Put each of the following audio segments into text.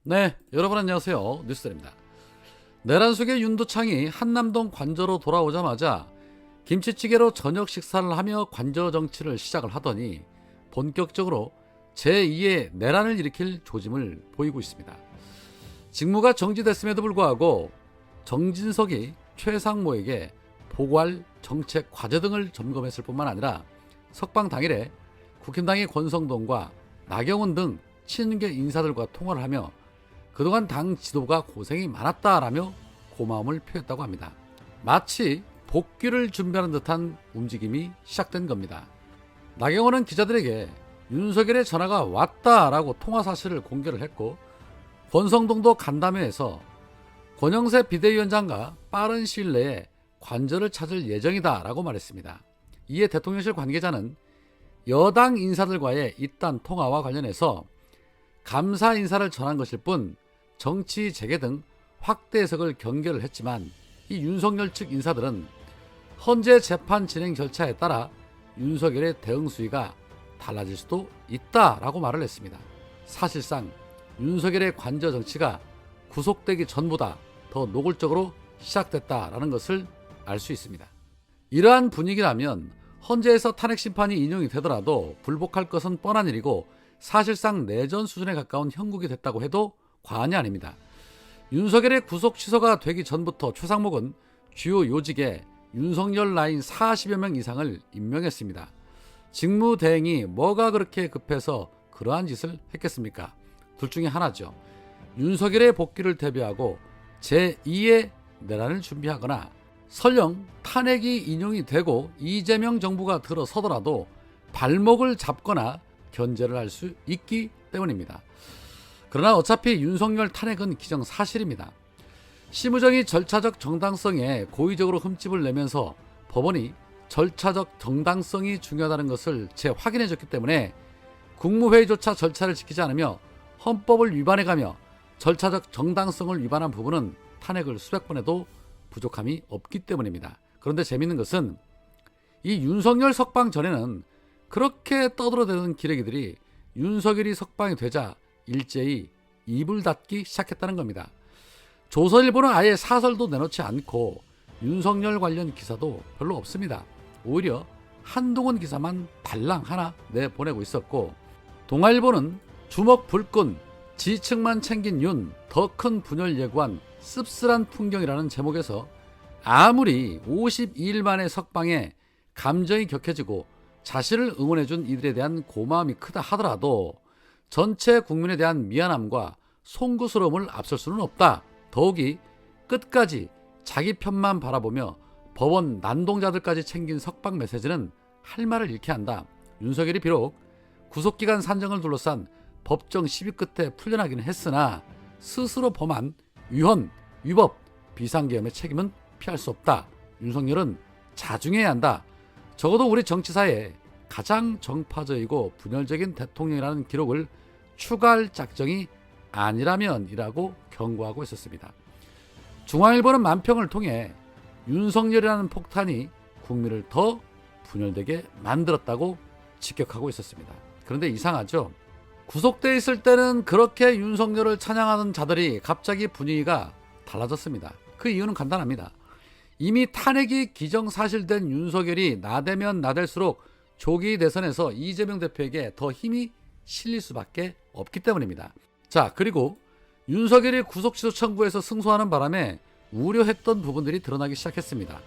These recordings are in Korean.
네, 여러분 안녕하세요. 뉴스입니다. 내란숙의 윤두창이 한남동 관저로 돌아오자마자 김치찌개로 저녁 식사를 하며 관저 정치를 시작을 하더니 본격적으로 제2의 내란을 일으킬 조짐을 보이고 있습니다. 직무가 정지됐음에도 불구하고 정진석이 최상모에게 보고할 정책 과제 등을 점검했을 뿐만 아니라 석방 당일에 국힘당의 권성동과 나경원 등 친윤계 인사들과 통화를 하며 그동안 당 지도부가 고생이 많았다라며 고마움을 표했다고 합니다. 마치 복귀를 준비하는 듯한 움직임이 시작된 겁니다. 나경원은 기자들에게 윤석열의 전화가 왔다라고 통화 사실을 공개를 했고, 권성동도 간담회에서 권영세 비대위원장과 빠른 시일 내에 관저를 찾을 예정이다라고 말했습니다. 이에 대통령실 관계자는 여당 인사들과의 이딴 통화와 관련해서 감사 인사를 전한 것일 뿐 정치 재개 등 확대 해석을 경계를 했지만, 이 윤석열 측 인사들은 헌재 재판 진행 절차에 따라 윤석열의 대응 수위가 달라질 수도 있다라고 말을 했습니다. 사실상 윤석열의 관저 정치가 구속되기 전보다 더 노골적으로 시작됐다라는 것을 알 수 있습니다. 이러한 분위기라면 헌재에서 탄핵 심판이 인용이 되더라도 불복할 것은 뻔한 일이고 사실상 내전 수준에 가까운 형국이 됐다고 해도 과언이 아닙니다. 윤석열의 구속 취소가 되기 전부터 최상목은 주요 요직에 윤석열 라인 40여 명 이상을 임명했습니다. 직무대행이 뭐가 그렇게 급해서 그러한 짓을 했겠습니까? 둘 중에 하나죠. 윤석열의 복귀를 대비하고 제2의 내란을 준비하거나 설령 탄핵이 인용이 되고 이재명 정부가 들어서더라도 발목을 잡거나 견제를 할 수 있기 때문입니다. 그러나 어차피 윤석열 탄핵은 기정사실입니다. 심우정이 절차적 정당성에 고의적으로 흠집을 내면서 법원이 절차적 정당성이 중요하다는 것을 재확인해줬기 때문에 국무회의조차 절차를 지키지 않으며 헌법을 위반해가며 절차적 정당성을 위반한 부분은 탄핵을 수백 번 해도 부족함이 없기 때문입니다. 그런데 재밌는 것은 이 윤석열 석방 전에는 그렇게 떠들어대는 기레기들이 윤석열이 석방이 되자 일제히 입을 닫기 시작했다는 겁니다. 조선일보는 아예 사설도 내놓지 않고 윤석열 관련 기사도 별로 없습니다. 오히려 한동훈 기사만 달랑 하나 내보내고 있었고, 동아일보는 주먹 불끈 지층만 챙긴 윤 더 큰 분열 예고한 씁쓸한 풍경이라는 제목에서 아무리 52일 만에 석방에 감정이 격해지고 자신을 응원해준 이들에 대한 고마움이 크다 하더라도 전체 국민에 대한 미안함과 송구스러움을 앞설 수는 없다. 더욱이 끝까지 자기 편만 바라보며 법원 난동자들까지 챙긴 석방 메시지는 할 말을 잃게 한다. 윤석열이 비록 구속기간 산정을 둘러싼 법정 시비 끝에 풀려나기는 했으나 스스로 범한 위헌, 위법, 비상계엄의 책임은 피할 수 없다. 윤석열은 자중해야 한다. 적어도 우리 정치사에 가장 정파적이고 분열적인 대통령이라는 기록을 추가할 작정이 아니라면이라고 경고하고 있었습니다. 중앙일보는 만평을 통해 윤석열이라는 폭탄이 국민을 더 분열되게 만들었다고 직격하고 있었습니다. 그런데 이상하죠? 구속돼 있을 때는 그렇게 윤석열을 찬양하는 자들이 갑자기 분위기가 달라졌습니다. 그 이유는 간단합니다. 이미 탄핵이 기정사실된 윤석열이 나대면 나댈수록 조기 대선에서 이재명 대표에게 더 힘이 실릴 수밖에 없기 때문입니다. 자, 그리고 윤석열이 구속취소 청구에서 승소하는 바람에 우려했던 부분들이 드러나기 시작했습니다.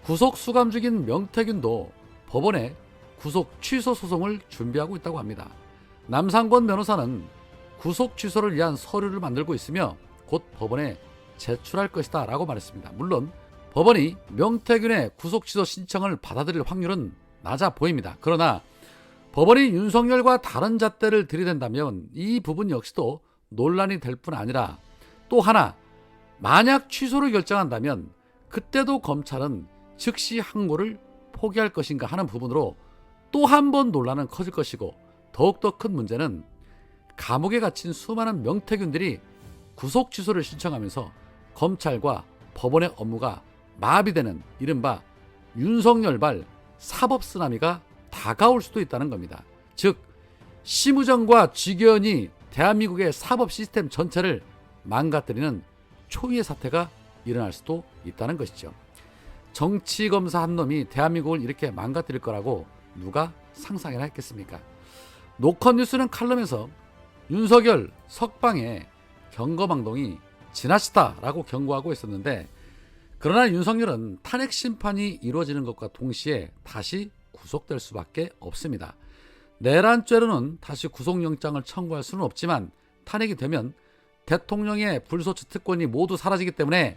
구속 수감 중인 명태균도 법원에 구속 취소 소송을 준비하고 있다고 합니다. 남상권 변호사는 구속 취소를 위한 서류를 만들고 있으며 곧 법원에 제출할 것이다 라고 말했습니다. 물론 법원이 명태균의 구속 취소 신청을 받아들일 확률은 낮아 보입니다. 그러나 법원이 윤석열과 다른 잣대를 들이댄다면 이 부분 역시도 논란이 될 뿐 아니라, 또 하나, 만약 취소를 결정한다면 그때도 검찰은 즉시 항고를 포기할 것인가 하는 부분으로 또 한 번 논란은 커질 것이고, 더욱더 큰 문제는 감옥에 갇힌 수많은 명태균들이 구속 취소를 신청하면서 검찰과 법원의 업무가 마비되는 이른바 윤석열발 사법 쓰나미가 다가올 수도 있다는 겁니다. 즉 심우정과 직연이 대한민국의 사법 시스템 전체를 망가뜨리는 초유의 사태가 일어날 수도 있다는 것이죠. 정치검사 한 놈이 대한민국을 이렇게 망가뜨릴 거라고 누가 상상이나 했겠습니까? 노컷뉴스는 칼럼에서 윤석열 석방의 경거망동이 지나치다라고 경고하고 있었는데, 그러나 윤석열은 탄핵 심판이 이루어지는 것과 동시에 다시 구속될 수밖에 없습니다. 내란죄로는 다시 구속영장을 청구할 수는 없지만 탄핵이 되면 대통령의 불소추 특권이 모두 사라지기 때문에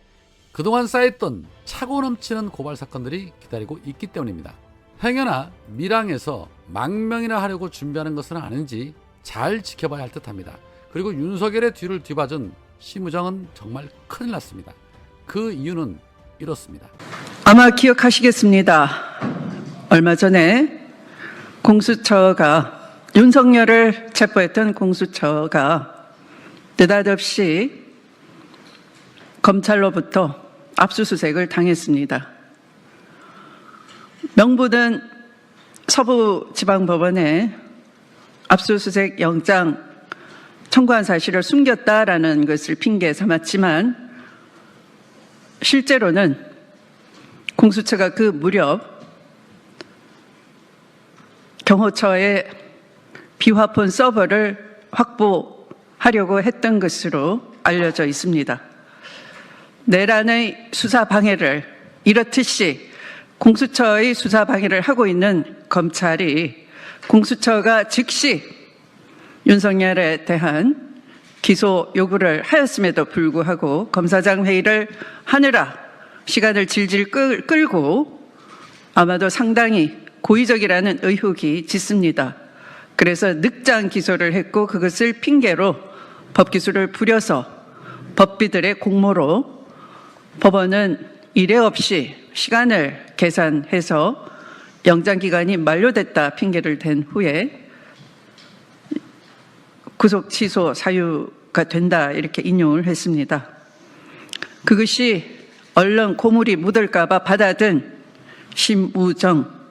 그동안 쌓였던 차고 넘치는 고발 사건들이 기다리고 있기 때문입니다. 행여나 밀항에서 망명이나 하려고 준비하는 것은 아닌지 잘 지켜봐야 할 듯합니다. 그리고 윤석열의 뒤를 뒤받은 심우정은 정말 큰일 났습니다. 그 이유는 이렇습니다. 아마 기억하시겠습니다. 얼마 전에 공수처가, 윤석열을 체포했던 공수처가 느닷없이 검찰로부터 압수수색을 당했습니다. 명분은 서부지방법원에 압수수색 영장 청구한 사실을 숨겼다라는 것을 핑계 삼았지만, 실제로는 공수처가 그 무렵 경호처의 비화폰 서버를 확보하려고 했던 것으로 알려져 있습니다. 내란의 수사 방해를 이렇듯이 공수처의 수사 방해를 하고 있는 검찰이, 공수처가 즉시 윤석열에 대한 기소 요구를 하였음에도 불구하고 검사장 회의를 하느라 시간을 질질 끌고 아마도 상당히 고의적이라는 의혹이 짙습니다. 그래서 늑장 기소를 했고, 그것을 핑계로 법기술을 부려서 법비들의 공모로 법원은 이례 없이 시간을 계산해서 영장기간이 만료됐다 핑계를 댄 후에 구속 취소 사유가 된다 이렇게 인용을 했습니다. 그것이 얼른 고물이 묻을까 봐 받아든 심우정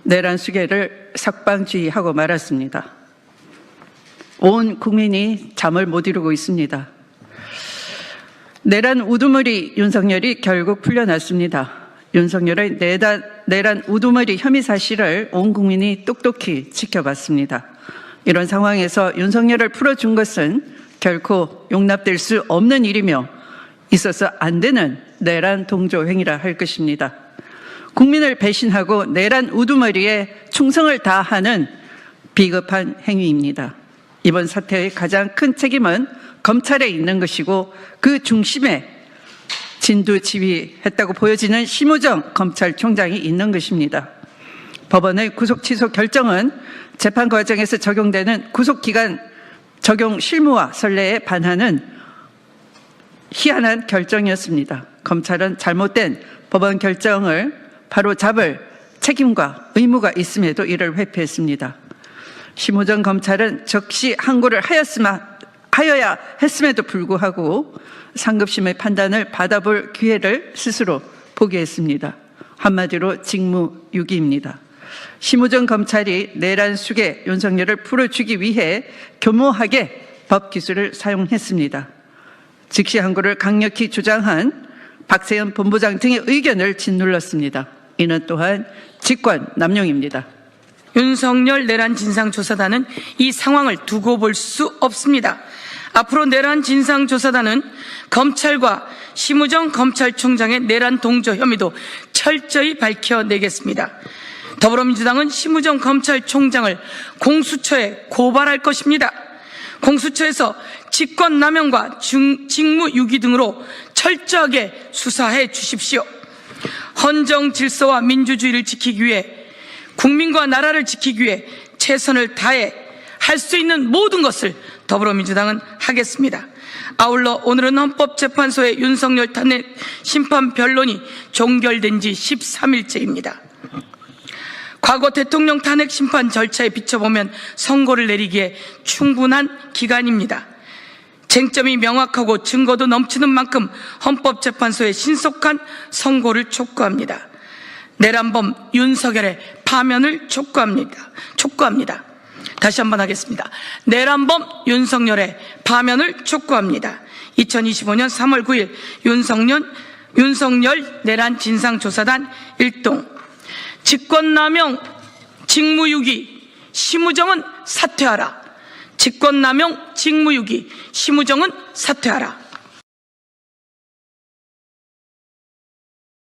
내란 수괴를 석방주의하고 말았습니다. 온 국민이 잠을 못 이루고 있습니다. 내란 우두머리 윤석열이 결국 풀려났습니다. 윤석열의 내란 우두머리 혐의 사실을 온 국민이 똑똑히 지켜봤습니다. 이런 상황에서 윤석열을 풀어준 것은 결코 용납될 수 없는 일이며 있어서 안 되는 내란 동조 행위라 할 것입니다. 국민을 배신하고 내란 우두머리에 충성을 다하는 비겁한 행위입니다. 이번 사태의 가장 큰 책임은 검찰에 있는 것이고, 그 중심에 진두지휘했다고 보여지는 심우정 검찰총장이 있는 것입니다. 법원의 구속 취소 결정은 재판 과정에서 적용되는 구속기간 적용 실무와 선례에 반하는 희한한 결정이었습니다. 검찰은 잘못된 법원 결정을 바로 잡을 책임과 의무가 있음에도 이를 회피했습니다. 심우정 검찰은 적시 항고를 하여야 했음에도 불구하고 상급심의 판단을 받아볼 기회를 스스로 포기했습니다. 한마디로 직무유기입니다. 심우정 검찰이 내란 수괴 윤석열을 풀어주기 위해 교모하게 법기술을 사용했습니다. 즉시 항고를 강력히 주장한 박세현 본부장 등의 의견을 짓눌렀습니다. 이는 또한 직권남용입니다. 윤석열 내란 진상조사단은 이 상황을 두고 볼 수 없습니다. 앞으로 내란 진상조사단은 검찰과 심우정 검찰총장의 내란 동조 혐의도 철저히 밝혀내겠습니다. 더불어민주당은 심우정 검찰총장을 공수처에 고발할 것입니다. 공수처에서 직권남용과 직무유기 등으로 철저하게 수사해 주십시오. 헌정 질서와 민주주의를 지키기 위해, 국민과 나라를 지키기 위해 최선을 다해 할 수 있는 모든 것을 더불어민주당은 하겠습니다. 아울러 오늘은 헌법재판소의 윤석열 탄핵 심판 변론이 종결된 지 13일째입니다. 과거 대통령 탄핵 심판 절차에 비춰보면 선고를 내리기에 충분한 기간입니다. 쟁점이 명확하고 증거도 넘치는 만큼 헌법재판소의 신속한 선고를 촉구합니다. 내란범 윤석열의 파면을 촉구합니다. 다시 한번 하겠습니다. 내란범 윤석열의 파면을 촉구합니다. 2025년 3월 9일 윤석열 내란 진상조사단 1동 직권남용 직무유기 심우정은 사퇴하라. 직권남용 직무유기 심우정은 사퇴하라.